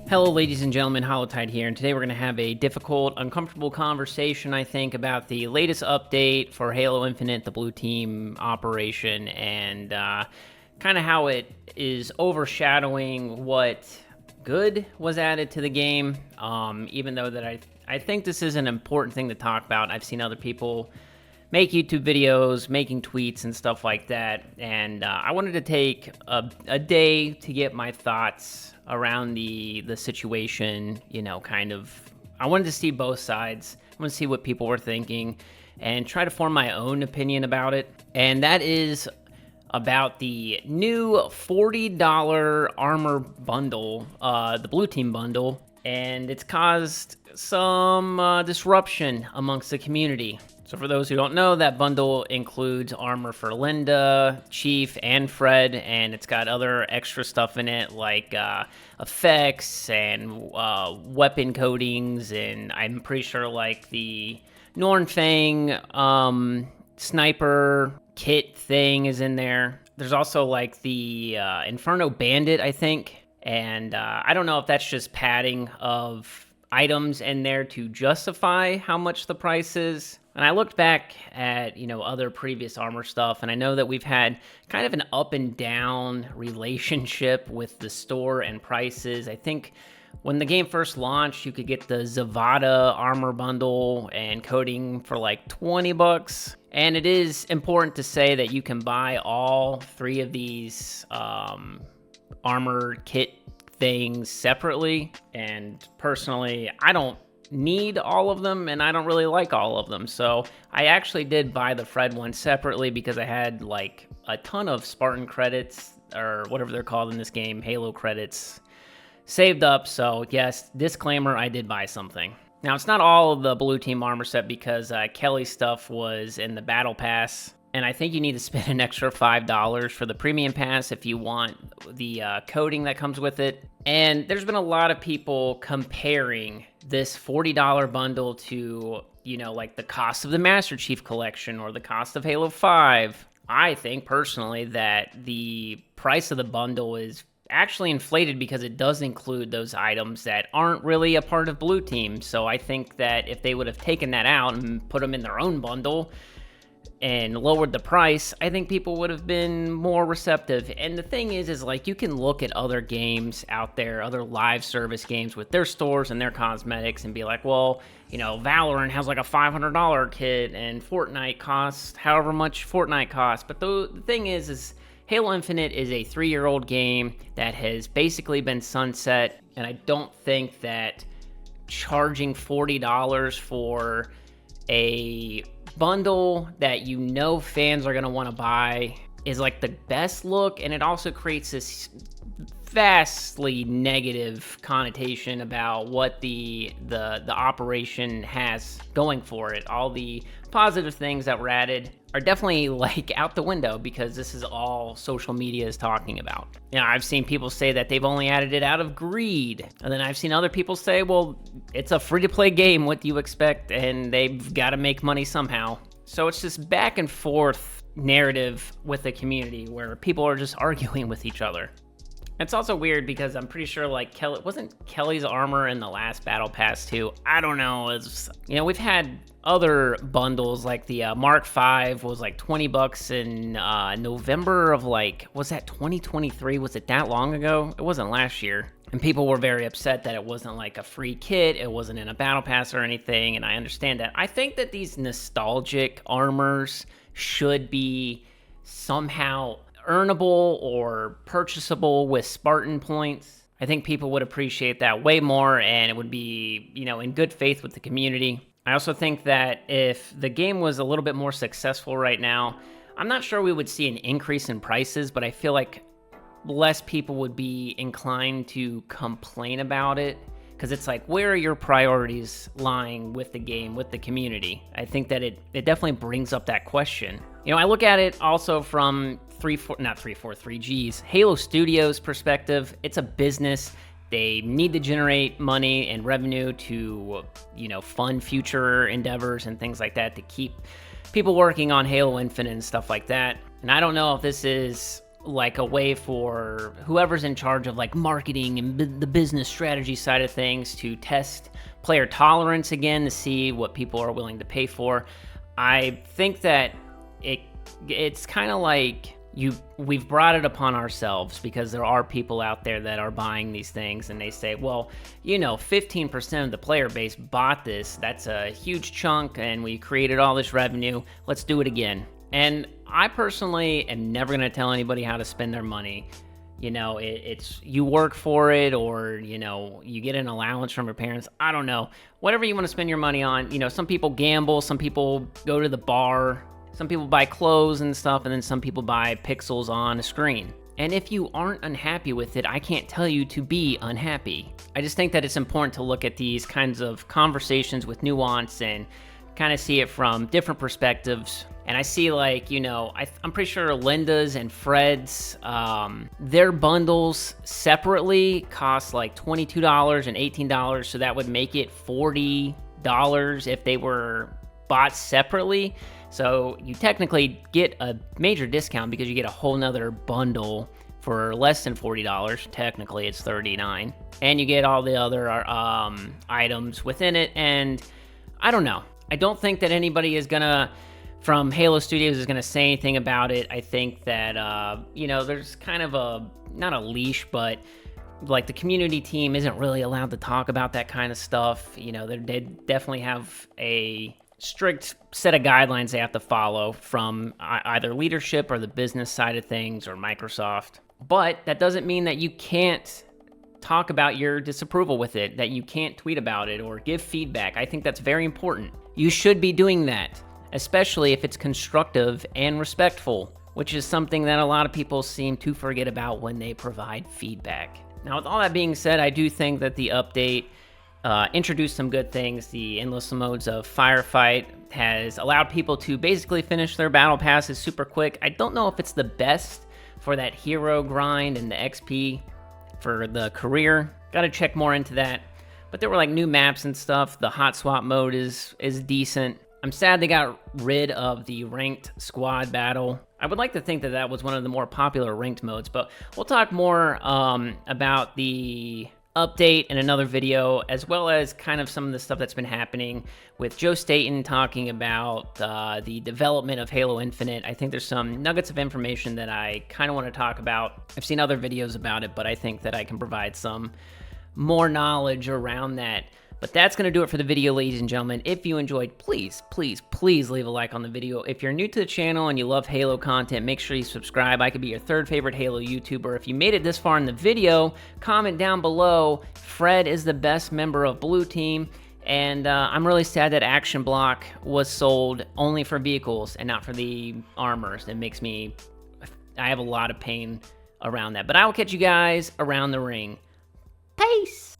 Hello, ladies and gentlemen, HOLLOWTIDE here, and today we're going to have a difficult, uncomfortable conversation, I think, about the latest update for Halo Infinite, the Blue Team operation, and kind of how it is overshadowing what good was added to the game, even though that I think this is an important thing to talk about. I've seen other people make YouTube videos, making tweets and stuff like that, and I wanted to take a day to get my thoughts around the situation, I wanted to see both sides. I want to see what people were thinking and try to form my own opinion about it. And that is about the new $40 armor bundle, the Blue Team bundle, and it's caused some disruption amongst the community. So for those who don't know, that bundle includes armor for Linda, Chief, and Fred, and it's got other extra stuff in it like effects and weapon coatings, and I'm pretty sure like the Nornfang sniper kit thing is in there. There's also like the Inferno Bandit, I think, and I don't know if that's just padding of items in there to justify how much the price is. And I looked back at, other previous armor stuff, and I know that we've had kind of an up and down relationship with the store and prices. I think when the game first launched, you could get the Zavada armor bundle and coating for like $20. And it is important to say that you can buy all three of these armor kit things separately. And personally, I don't need all of them, and I don't really like all of them, so I actually did buy the Fred one separately because I had like a ton of Spartan credits, or whatever they're called in this game, Halo credits, saved up. So yes, disclaimer, I did buy something. Now, it's not all of the Blue Team armor set because Kelly's stuff was in the Battle Pass, and I think you need to spend an extra $5 for the Premium Pass if you want the coating that comes with it. And there's been a lot of people comparing this $40 bundle to, like the cost of the Master Chief Collection or the cost of Halo 5. I think personally that the price of the bundle is actually inflated because it does include those items that aren't really a part of Blue Team. So I think that if they would have taken that out and put them in their own bundle and lowered the price, I think people would have been more receptive. And the thing is like, you can look at other games out there, other live service games with their stores and their cosmetics and be like, well, Valorant has like a $500 kit and Fortnite costs however much Fortnite costs. But the thing is Halo Infinite is a 3-year-old game that has basically been sunset, and I don't think that charging $40 for a bundle that fans are going to want to buy is like the best look. And it also creates this vastly negative connotation about what the operation has going for it. All the positive things that were added are definitely like out the window because this is all social media is talking about. I've seen people say that they've only added it out of greed, and then I've seen other people say, well, it's a free-to-play game, what do you expect, and they've got to make money somehow. So it's this back and forth narrative with the community where people are just arguing with each other. It's also weird because I'm pretty sure like wasn't Kelly's armor in the last Battle Pass too? I don't know. We've had other bundles like the Mark V was like $20 in November of was that 2023? Was it that long ago? It wasn't last year. And people were very upset that it wasn't like a free kit. It wasn't in a Battle Pass or anything. And I understand that. I think that these nostalgic armors should be somehow earnable or purchasable with Spartan points. I think people would appreciate that way more, and it would be, in good faith with the community. I also think that if the game was a little bit more successful right now, I'm not sure we would see an increase in prices, but I feel like less people would be inclined to complain about it, because it's like, where are your priorities lying with the game, with the community? I think that it definitely brings up that question. I look at it also from 3G's Halo Studios perspective. It's a business. They need to generate money and revenue to, fund future endeavors and things like that to keep people working on Halo Infinite and stuff like that. And I don't know if this is like a way for whoever's in charge of like marketing and the business strategy side of things to test player tolerance again to see what people are willing to pay for. I think that it's kind of like we've brought it upon ourselves because there are people out there that are buying these things and they say, well, 15% of the player base bought this. That's a huge chunk and we created all this revenue. Let's do it again. And I personally am never going to tell anybody how to spend their money. It's you work for it, or you get an allowance from your parents. I don't know. Whatever you want to spend your money on. Some people gamble, some people go to the bar, some people buy clothes and stuff, and then some people buy pixels on a screen. And if you aren't unhappy with it, I can't tell you to be unhappy. I just think that it's important to look at these kinds of conversations with nuance and kind of see it from different perspectives. And I see I'm pretty sure Linda's and Fred's, their bundles separately cost like $22 and $18. So that would make it $40 if they were bought separately. So you technically get a major discount because you get a whole nother bundle for less than $40. Technically it's $39. And you get all the other items within it. And I don't know. I don't think that anybody from Halo Studios is going to say anything about it. I think that, there's kind of not a leash, but like the community team isn't really allowed to talk about that kind of stuff. They definitely have a strict set of guidelines they have to follow from either leadership or the business side of things or Microsoft. But that doesn't mean that you can't talk about your disapproval with it, that you can't tweet about it or give feedback. I think that's very important. You should be doing that, especially if it's constructive and respectful, which is something that a lot of people seem to forget about when they provide feedback. Now, with all that being said, I do think that the update introduced some good things. The endless modes of Firefight has allowed people to basically finish their battle passes super quick. I don't know if it's the best for that hero grind and the XP for the career. Gotta check more into that. But there were like new maps and stuff. The hot swap mode is decent. I'm sad they got rid of the ranked squad battle. I would like to think that that was one of the more popular ranked modes, but we'll talk more about the update in another video, as well as kind of some of the stuff that's been happening with Joe Staten talking about the development of Halo Infinite. I think there's some nuggets of information that I kind of want to talk about. I've seen other videos about it, but I think that I can provide some more knowledge around that. But that's going to do it for the video, ladies and gentlemen. If you enjoyed, please, please, please leave a like on the video. If you're new to the channel and you love Halo content, make sure you subscribe. I could be your third favorite Halo YouTuber. If you made it this far in the video, comment down below. Fred is the best member of Blue Team. And I'm really sad that Action Block was sold only for vehicles and not for the armors. It makes me... I have a lot of pain around that. But I will catch you guys around the ring. Peace!